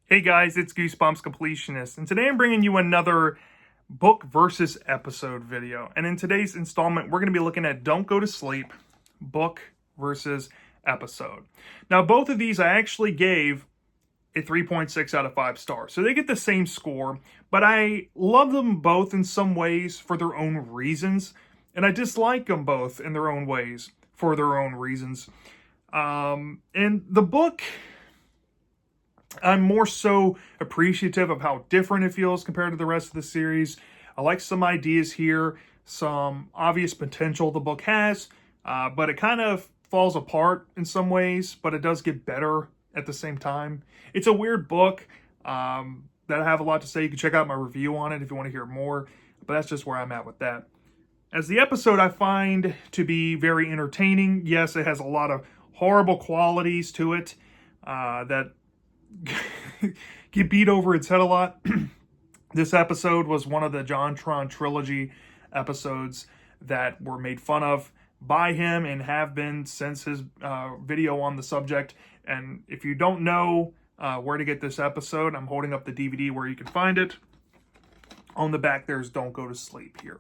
Hey guys, it's Goosebumps Completionist, and today I'm bringing you another book versus episode video. And in today's installment, we're going to be looking at Don't Go to Sleep, book versus episode. Now, both of these I actually gave a 3.6 out of 5 stars. So they get the same score, but I love them both in some ways for their own reasons, and I dislike them both in their own ways for their own reasons. And the book, I'm more so appreciative of how different it feels compared to the rest of the series. I like some ideas here, some obvious potential the book has, but it kind of falls apart in some ways, but it does get better at the same time. It's a weird book that I have a lot to say. You can check out my review on it if you want to hear more, but that's just where I'm at with that. As the episode, I find to be very entertaining. Yes, it has a lot of horrible qualities to it that get beat over its head a lot. This episode was one of the JonTron trilogy episodes that were made fun of by him and have been since his video on the subject. And if you don't know where to get this episode, I'm holding up the DVD where you can find it. On the back, there's Don't Go to Sleep here.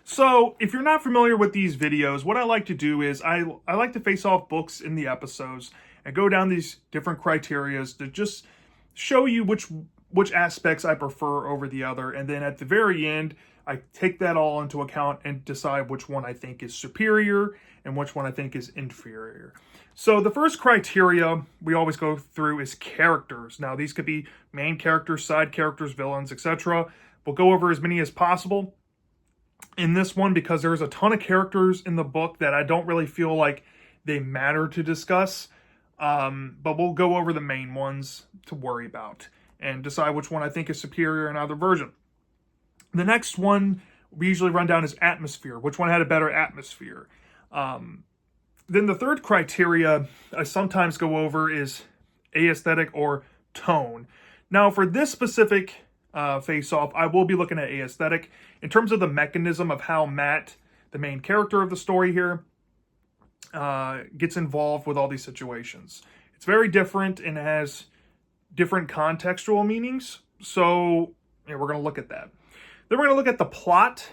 So, if you're not familiar with these videos, what I like to do is I like to face off books in the episodes and go down these different criterias to just show you which aspects I prefer over the other. And then at the very end, I take that all into account and decide which one I think is superior and which one I think is inferior. So the first criteria we always go through is characters. Now, these could be main characters, side characters, villains, etc. We'll go over as many as possible in this one because there's a ton of characters in the book that I don't really feel like they matter to discuss. But we'll go over the main ones to worry about and decide which one I think is superior in either version. The next one we usually run down is atmosphere. Which one had a better atmosphere? Then the third criteria I sometimes go over is aesthetic or tone. Now, for this specific face-off, I will be looking at aesthetic in terms of the mechanism of how Matt, the main character of the story here, gets involved with all these situations. It's very different and has different contextual meanings. So yeah, we're going to look at that. Then we're going to look at the plot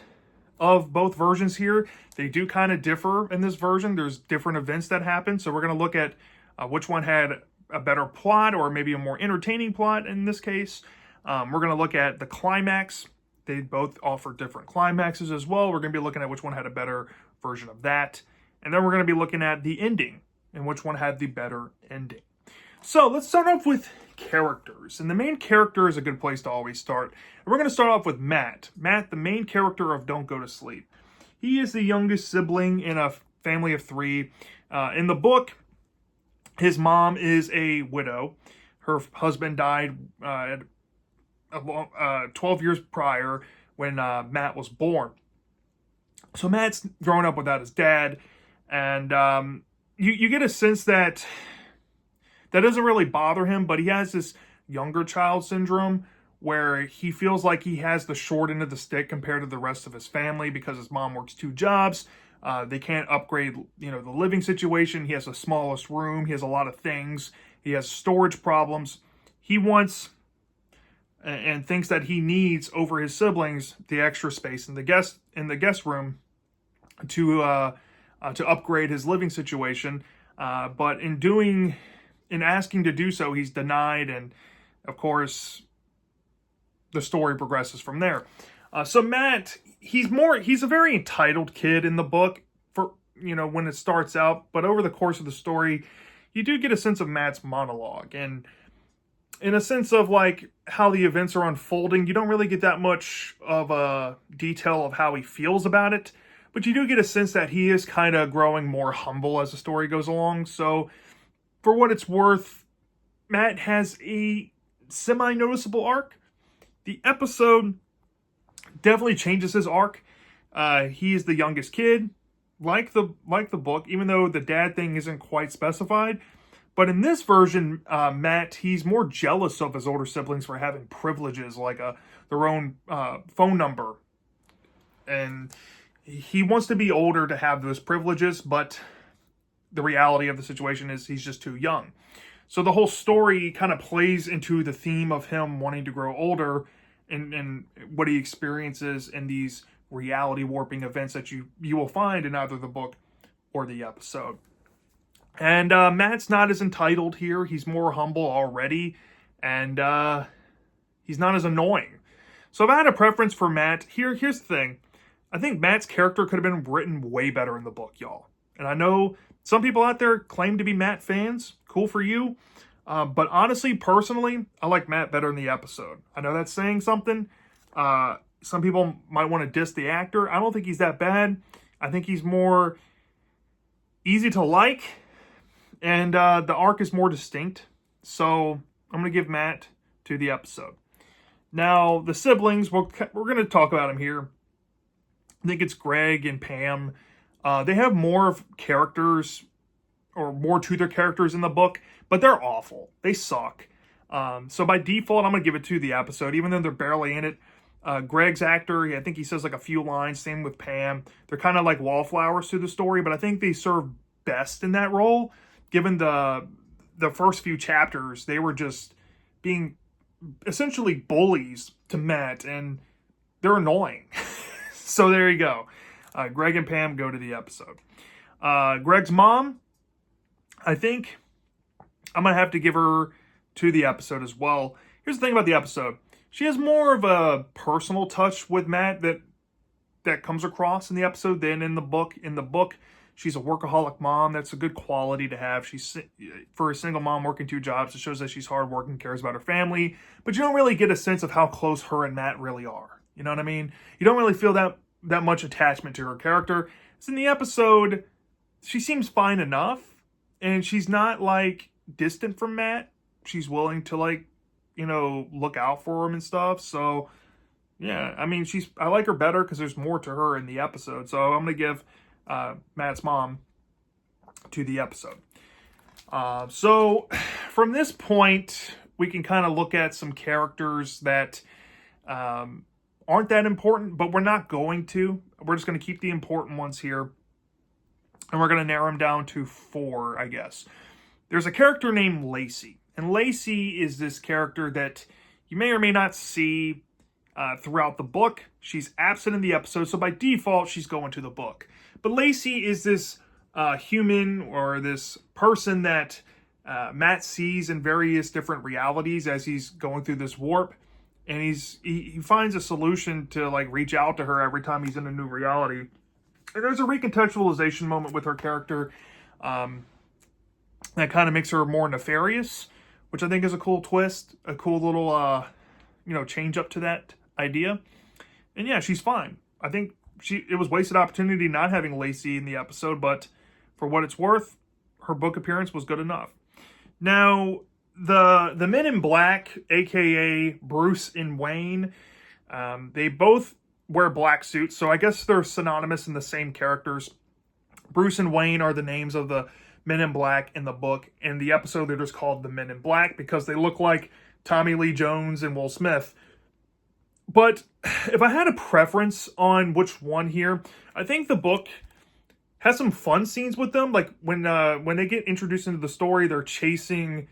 of both versions here. They do kind of differ in this version. There's different events that happen. So we're going to look at which one had a better plot or maybe a more entertaining plot in this case. We're going to look at the climax. They both offer different climaxes as well. We're going to be looking at which one had a better version of that. And then we're going to be looking at the ending and which one had the better ending. So let's start off with characters. And the main character is a good place to always start. And we're going to start off with Matt. Matt, the main character of Don't Go to Sleep. He is the youngest sibling in a family of 3. In the book, his mom is a widow. Her husband died 12 years prior when Matt was born. So Matt's growing up without his dad. And you get a sense that doesn't really bother him, but he has this younger child syndrome where he feels like he has the short end of the stick compared to the rest of his family because his mom works 2 jobs. They can't upgrade, the living situation. He has the smallest room. He has a lot of things. He has storage problems. He wants and thinks that he needs over his siblings the extra space in the guest room to upgrade his living situation, but in asking to do so, he's denied, and of course, the story progresses from there. So Matt, he's a very entitled kid in the book for when it starts out, but over the course of the story, you do get a sense of Matt's monologue, and in a sense of like how the events are unfolding, you don't really get that much of a detail of how he feels about it. But you do get a sense that he is kind of growing more humble as the story goes along. So, for what it's worth, Matt has a semi-noticeable arc. The episode definitely changes his arc. He is the youngest kid, like the book, even though the dad thing isn't quite specified. But in this version, Matt, he's more jealous of his older siblings for having privileges like their own phone number. And he wants to be older to have those privileges, but the reality of the situation is he's just too young. So the whole story kind of plays into the theme of him wanting to grow older and what he experiences in these reality warping events that you will find in either the book or the episode. And Matt's not as entitled here. He's more humble already, and he's not as annoying. So if I had a preference for Matt, here's the thing. I think Matt's character could have been written way better in the book, y'all. And I know some people out there claim to be Matt fans. Cool for you. But honestly, personally, I like Matt better in the episode. I know that's saying something. Some people might want to diss the actor. I don't think he's that bad. I think he's more easy to like. And the arc is more distinct. So I'm going to give Matt to the episode. Now, the siblings, we're going to talk about them here. I think it's Greg and Pam. They have more of characters, or more to their characters in the book, but they're awful. They suck. So by default, I'm going to give it to the episode, even though they're barely in it. Greg's actor, I think he says like a few lines. Same with Pam. They're kind of like wallflowers to the story, but I think they serve best in that role. Given the first few chapters, they were just being essentially bullies to Matt, and they're annoying. So there you go. Greg and Pam go to the episode. Greg's mom, I think I'm going to have to give her to the episode as well. Here's the thing about the episode. She has more of a personal touch with Matt that comes across in the episode than in the book. In the book, she's a workaholic mom. That's a good quality to have. She's, for a single mom working 2 jobs, it shows that she's hardworking, cares about her family. But you don't really get a sense of how close her and Matt really are. You know what I mean? You don't really feel that much attachment to her character. So in the episode, she seems fine enough. And she's not, like, distant from Matt. She's willing to, like, you know, look out for him and stuff. So, yeah, I mean, I like her better because there's more to her in the episode. So I'm going to give Matt's mom to the episode. So from this point, we can kind of look at some characters that aren't that important, but we're not going to. We're just going to keep the important ones here. And we're going to narrow them down to 4, I guess. There's a character named Lacey. And Lacey is this character that you may or may not see throughout the book. She's absent in the episode, so by default, she's going to the book. But Lacey is this human, or this person that Matt sees in various different realities as he's going through this warp. And he finds a solution to, like, reach out to her every time he's in a new reality. And there's a recontextualization moment with her character that kind of makes her more nefarious, which I think is a cool twist, a cool little, change up to that idea. And yeah, she's fine. I think it was wasted opportunity not having Lacey in the episode, but for what it's worth, her book appearance was good enough. Now, the Men in Black, aka Bruce and Wayne, they both wear black suits, so I guess they're synonymous in the same characters. Bruce and Wayne are the names of the Men in Black in the book. In the episode, they're just called the Men in Black because they look like Tommy Lee Jones and Will Smith. But if I had a preference on which one here, I think the book has some fun scenes with them. Like when they get introduced into the story, they're chasing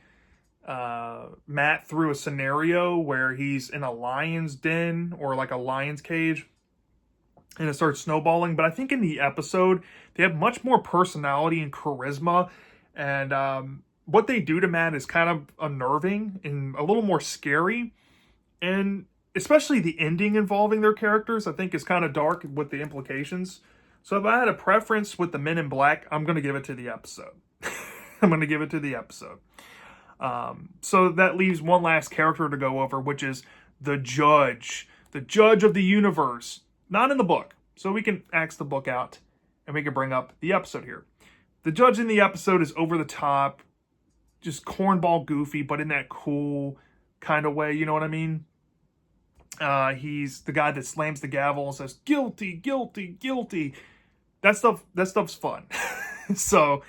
Matt through a scenario where he's in a lion's den or like a lion's cage, and it starts snowballing. But I think in the episode, they have much more personality and charisma, and what they do to Matt is kind of unnerving and a little more scary. And especially the ending involving their characters, I think, is kind of dark with the implications. So if I had a preference with the Men in Black, I'm going to give it to the episode. I'm going to give it to the episode. So that leaves one last character to go over, which is the Judge. The Judge of the Universe. Not in the book. So we can axe the book out and we can bring up the episode here. The Judge in the episode is over the top, just cornball goofy, but in that cool kind of way, you know what I mean? He's the guy that slams the gavel and says, "Guilty, guilty, guilty." That stuff's fun. So,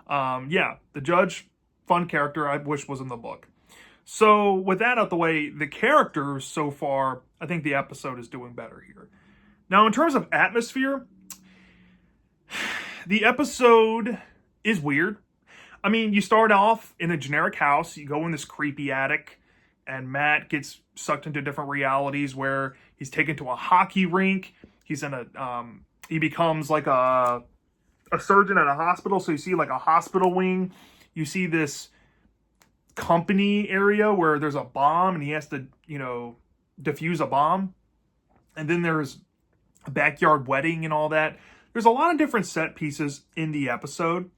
yeah, the Judge, fun character, I wish was in the book. So, with that out the way, the characters so far, I think the episode is doing better here. Now, in terms of atmosphere, the episode is weird. I mean, you start off in a generic house, you go in this creepy attic, and Matt gets sucked into different realities where he's taken to a hockey rink. He's in he becomes like a surgeon at a hospital. So you see like a hospital wing. You see this company area where there's a bomb and he has to, defuse a bomb. And then there's a backyard wedding and all that. There's a lot of different set pieces in the episode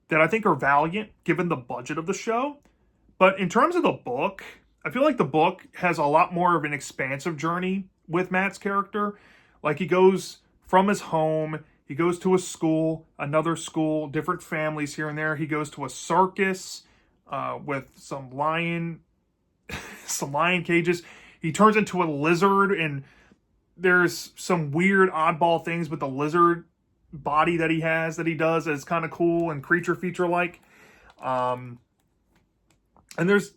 that I think are valiant given the budget of the show. But in terms of the book, I feel like the book has a lot more of an expansive journey with Matt's character. Like he goes from his home, he goes to a school, another school, different families here and there. He goes to a circus with some lion cages. He turns into a lizard, and there's some weird oddball things with the lizard body that he has that he does that's kind of cool and creature feature like. And there's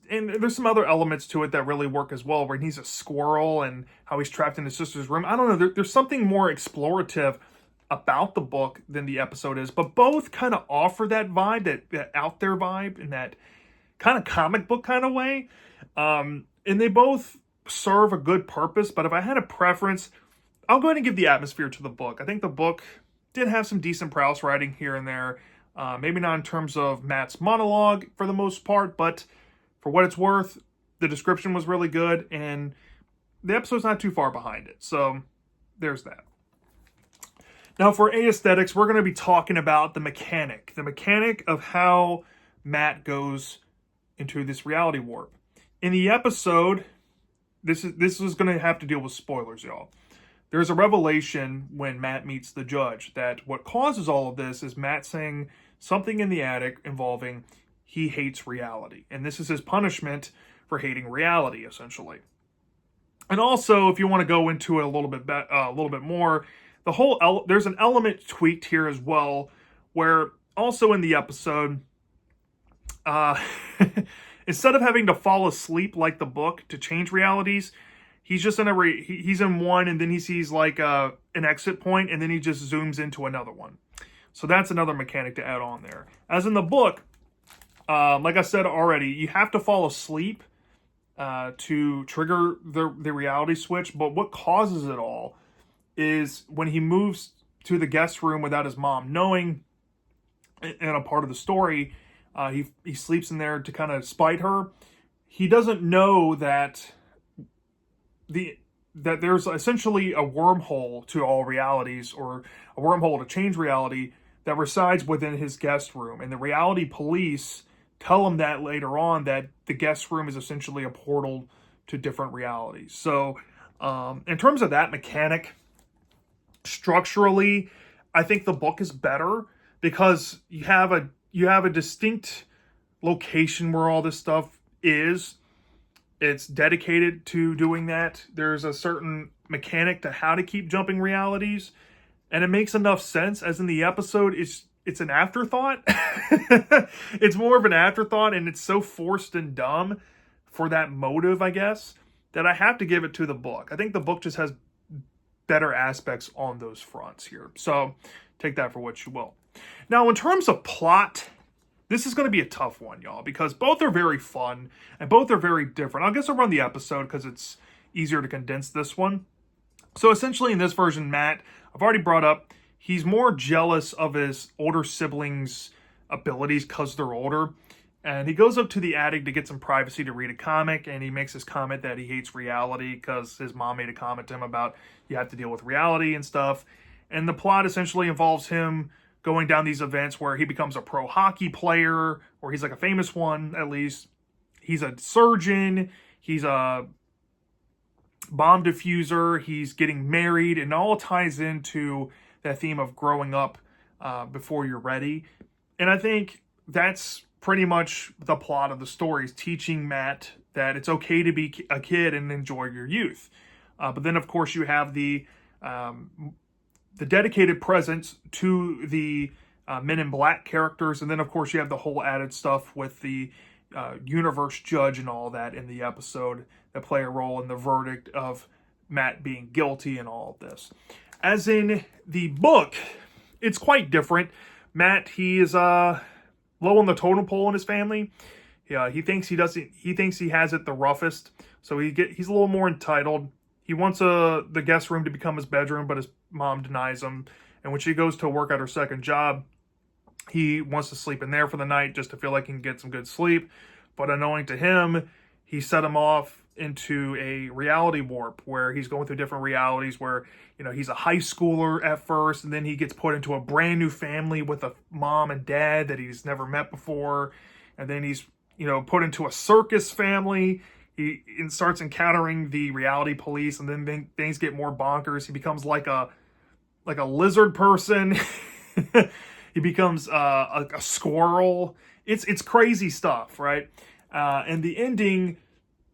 some other elements to it that really work as well, where he's a squirrel and how he's trapped in his sister's room. I don't know. There's something more explorative about the book than the episode is, but both kind of offer that vibe, that out there vibe, in that kind of comic book kind of way. And they both serve a good purpose, but if I had a preference, I'll go ahead and give the atmosphere to the book. I think the book did have some decent Prowse writing here and there. Maybe not in terms of Matt's monologue for the most part, but for what it's worth, the description was really good, and the episode's not too far behind it. So there's that. Now for aesthetics, we're going to be talking about the mechanic of how Matt goes into this reality warp. In the episode, this is going to have to deal with spoilers, y'all. There's a revelation when Matt meets the judge that what causes all of this is Matt saying something in the attic involving he hates reality. And this is his punishment for hating reality, essentially. And also, if you want to go into it a little bit more, there's an element tweaked here as well, where also in the episode, instead of having to fall asleep like the book to change realities, he's just he's in one, and then he sees like an exit point, and then he just zooms into another one. So that's another mechanic to add on there. As in the book, like I said already, you have to fall asleep to trigger the reality switch. But what causes it all is when he moves to the guest room without his mom knowing, in a part of the story, he sleeps in there to kind of spite her. He doesn't know that that there's essentially a wormhole to all realities, or a wormhole to change reality, that resides within his guest room. And the reality police tell him that later on, that the guest room is essentially a portal to different realities. So in terms of that mechanic, structurally, I think the book is better because you have a distinct location where all this stuff is. It's dedicated to doing that. There's a certain mechanic to how to keep jumping realities, and it makes enough sense. As in the episode, it's an afterthought. It's more of an afterthought, and it's so forced and dumb for that motive, I guess, that I have to give it to the book. I think the book just has better aspects on those fronts here. So take that for what you will. Now, in terms of plot, this is going to be a tough one, y'all, because both are very fun and both are very different. I guess I'll run the episode because it's easier to condense this one. So essentially in this version, Matt, I've already brought up, he's more jealous of his older siblings' abilities because they're older. And he goes up to the attic to get some privacy to read a comic, and he makes this comment that he hates reality because his mom made a comment to him about you have to deal with reality and stuff. And the plot essentially involves him going down these events where he becomes a pro hockey player, or he's like a famous one at least. He's a surgeon, he's a bomb diffuser, he's getting married, and it all ties into that theme of growing up before you're ready. And I think that's pretty much the plot of the story, is teaching Matt that it's okay to be a kid and enjoy your youth. But then, of course, you have the dedicated presence to the Men in Black characters. And then, of course, you have the whole added stuff with the universe judge and all that in the episode that play a role in the verdict of Matt being guilty and all of this. As in the book, it's quite different. Matt, he is low on the totem pole in his family. Yeah, he thinks he doesn't. He thinks he has it the roughest. So he's a little more entitled. He wants the guest room to become his bedroom, but his mom denies him. And when she goes to work at her second job, he wants to sleep in there for the night just to feel like he can get some good sleep. But unknowing to him, he set him off into a reality warp where he's going through different realities where, he's a high schooler at first, and then he gets put into a brand new family with a mom and dad that he's never met before. And then he's, put into a circus family. He starts encountering the reality police, and then things get more bonkers. He becomes like a lizard person. He becomes a squirrel. It's crazy stuff, right? And the ending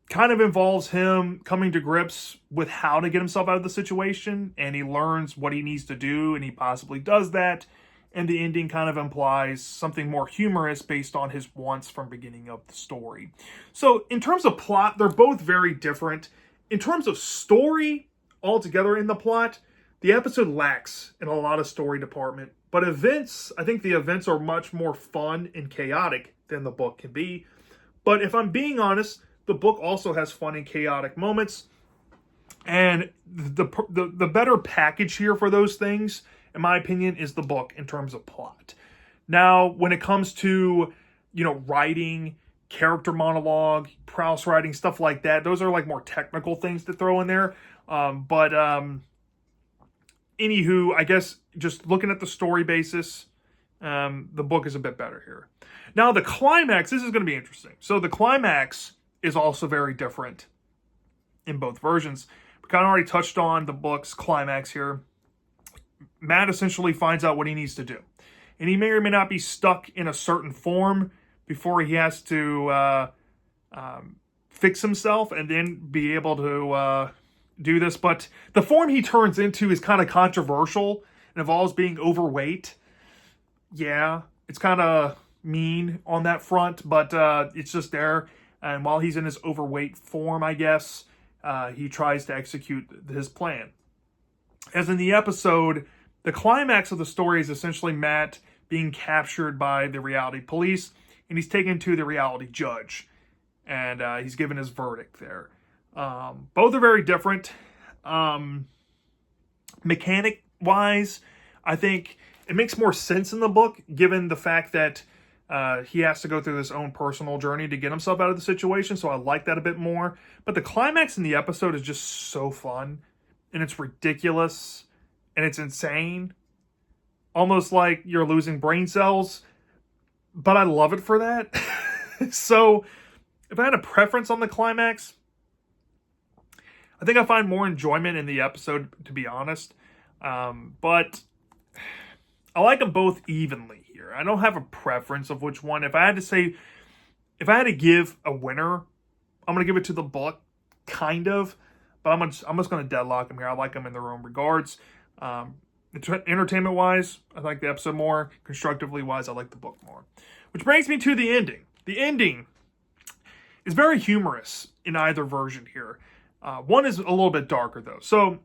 kind of involves him coming to grips with how to get himself out of the situation, and he learns what he needs to do, and he possibly does that. And the ending kind of implies something more humorous based on his wants from beginning of the story. So in terms of plot, they're both very different. In terms of story altogether in the plot, the episode lacks in a lot of story department. But I think the events are much more fun and chaotic than the book can be. But if I'm being honest, the book also has fun and chaotic moments. And the better package here for those things, in my opinion, is the book in terms of plot. Now, when it comes to, writing, character monologue, Proust writing, stuff like that, those are like more technical things to throw in there. Anywho, I guess just looking at the story basis, the book is a bit better here. Now, the climax, this is going to be interesting. So the climax is also very different in both versions. We kind of already touched on the book's climax here. Matt essentially finds out what he needs to do. And he may or may not be stuck in a certain form before he has to fix himself and then be able to do this. But the form he turns into is kind of controversial. It involves being overweight. Yeah, it's kind of mean on that front, but it's just there. And while he's in his overweight form, I guess, he tries to execute his plan. As in the episode, the climax of the story is essentially Matt being captured by the reality police, and he's taken to the reality judge, and he's given his verdict there. Both are very different. Mechanic-wise, I think it makes more sense in the book, given the fact that he has to go through his own personal journey to get himself out of the situation, so I like that a bit more. But the climax in the episode is just so fun, and it's ridiculous, and it's insane. Almost like you're losing brain cells, but I love it for that. So, if I had a preference on the climax, I think I find more enjoyment in the episode, to be honest. But I like them both evenly here. I don't have a preference of which one. If I had to give a winner, I'm going to give it to the book, kind of. But I'm just going to deadlock them here. I like them in their own regards. Entertainment-wise, I like the episode more. Constructively-wise, I like the book more. Which brings me to the ending. The ending is very humorous in either version here. One is a little bit darker, though. So,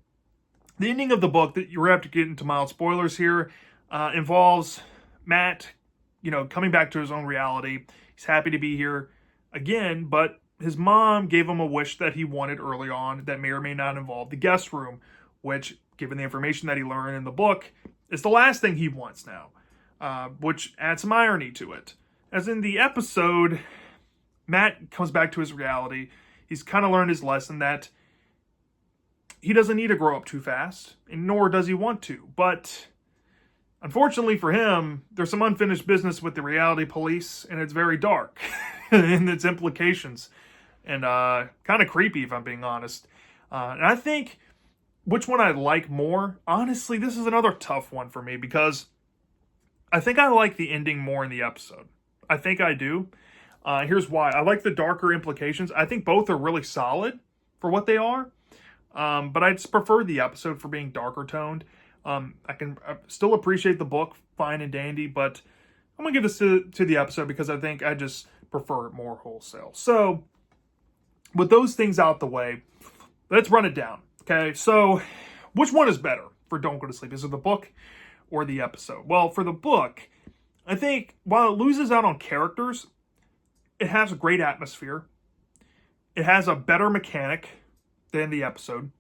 the ending of the book, that you're going to have to get into mild spoilers here, involves Matt, coming back to his own reality. He's happy to be here again, but his mom gave him a wish that he wanted early on that may or may not involve the guest room, which, given the information that he learned in the book, is the last thing he wants now, which adds some irony to it. As in the episode, Matt comes back to his reality. He's kind of learned his lesson that he doesn't need to grow up too fast, and nor does he want to. But unfortunately for him, there's some unfinished business with the reality police, and it's very dark in its implications, and kind of creepy, if I'm being honest. And I think which one I like more, honestly, this is another tough one for me, because I think I like the ending more in the episode. I think I do. Here's why. I like the darker implications. I think both are really solid for what they are. But I just prefer the episode for being darker toned. I can still appreciate the book, fine and dandy, but I'm going to give this to the episode because I think I just prefer it more wholesale. So, with those things out the way, let's run it down. Okay, so which one is better for Don't Go to Sleep? Is it the book or the episode? Well, for the book, I think while it loses out on characters, it has a great atmosphere. It has a better mechanic than the episode.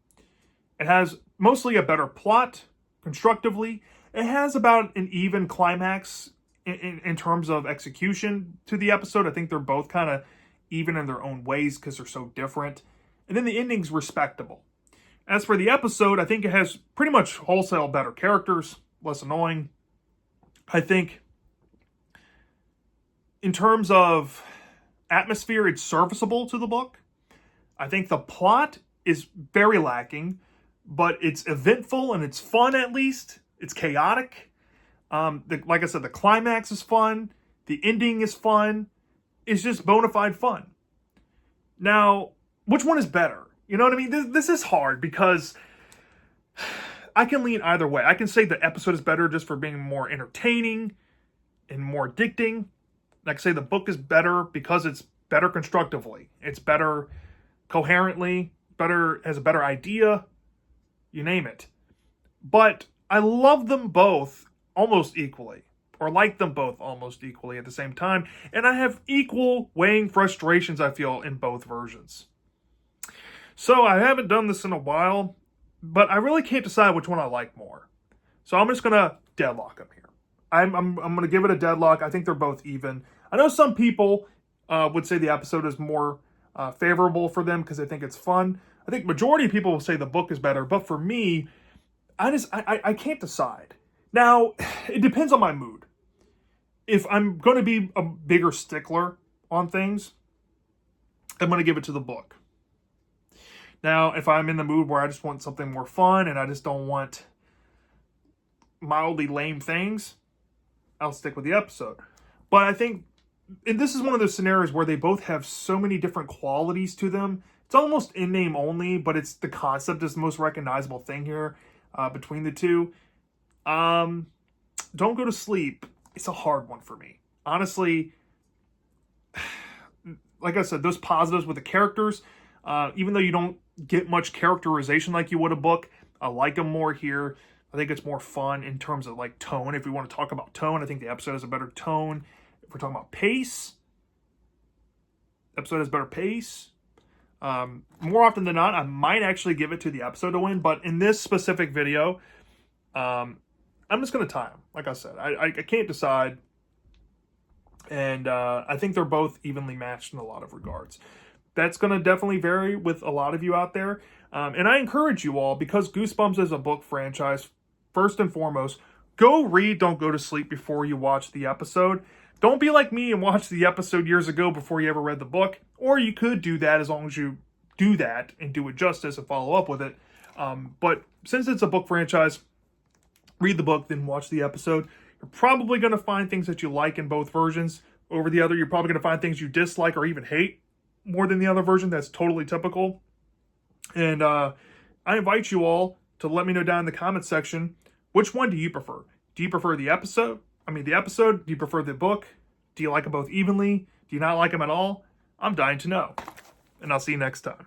It has mostly a better plot, constructively. It has about an even climax in terms of execution to the episode. I think they're both kind of even in their own ways because they're so different. And then the ending's respectable. As for the episode, I think it has pretty much wholesale better characters, less annoying. I think in terms of atmosphere, it's serviceable to the book. I think the plot is very lacking, but it's eventful and it's fun at least. It's chaotic. Like I said, the climax is fun. The ending is fun. It's just bona fide fun. Now, which one is better? You know what I mean? This is hard because I can lean either way. I can say the episode is better just for being more entertaining and more addicting. I can say the book is better because it's better constructively. It's better coherently, has a better idea, you name it. But I love them both almost equally, or like them both almost equally at the same time, and I have equal weighing frustrations, I feel, in both versions. So I haven't done this in a while, but I really can't decide which one I like more. So I'm just going to deadlock them here. I'm going to give it a deadlock. I think they're both even. I know some people would say the episode is more favorable for them because they think it's fun. I think majority of people will say the book is better, but for me, I can't decide. Now, it depends on my mood. If I'm going to be a bigger stickler on things, I'm going to give it to the book. Now, if I'm in the mood where I just want something more fun and I just don't want mildly lame things, I'll stick with the episode. But I think, and this is one of those scenarios where they both have so many different qualities to them. It's almost in name only, but it's the concept is the most recognizable thing here between the two. Don't Go to Sleep. It's a hard one for me. Honestly, like I said, those positives with the characters, even though you don't get much characterization like you would a book, I like them more here. I think it's more fun in terms of like tone. If we want to talk about tone, I think the episode has a better tone. If we're talking about pace, the episode has better pace. More often than not, I might actually give it to the episode to win, but in this specific video, I'm just going to tie them. Like I said, I can't decide, and I think they're both evenly matched in a lot of regards. That's going to definitely vary with a lot of you out there, and I encourage you all, because Goosebumps is a book franchise, first and foremost, go read Don't Go to Sleep before you watch the episode. Don't be like me and watch the episode years ago before you ever read the book, or you could do that as long as you do that and do it justice and follow up with it. But since it's a book franchise, read the book, then watch the episode. You're probably going to find things that you like in both versions over the other. You're probably going to find things you dislike or even hate more than the other version. That's totally typical. And I invite you all to let me know down in the comments section, which one do you prefer? Do you prefer the episode? Do you prefer the book? Do you like them both evenly? Do you not like them at all? I'm dying to know. And I'll see you next time.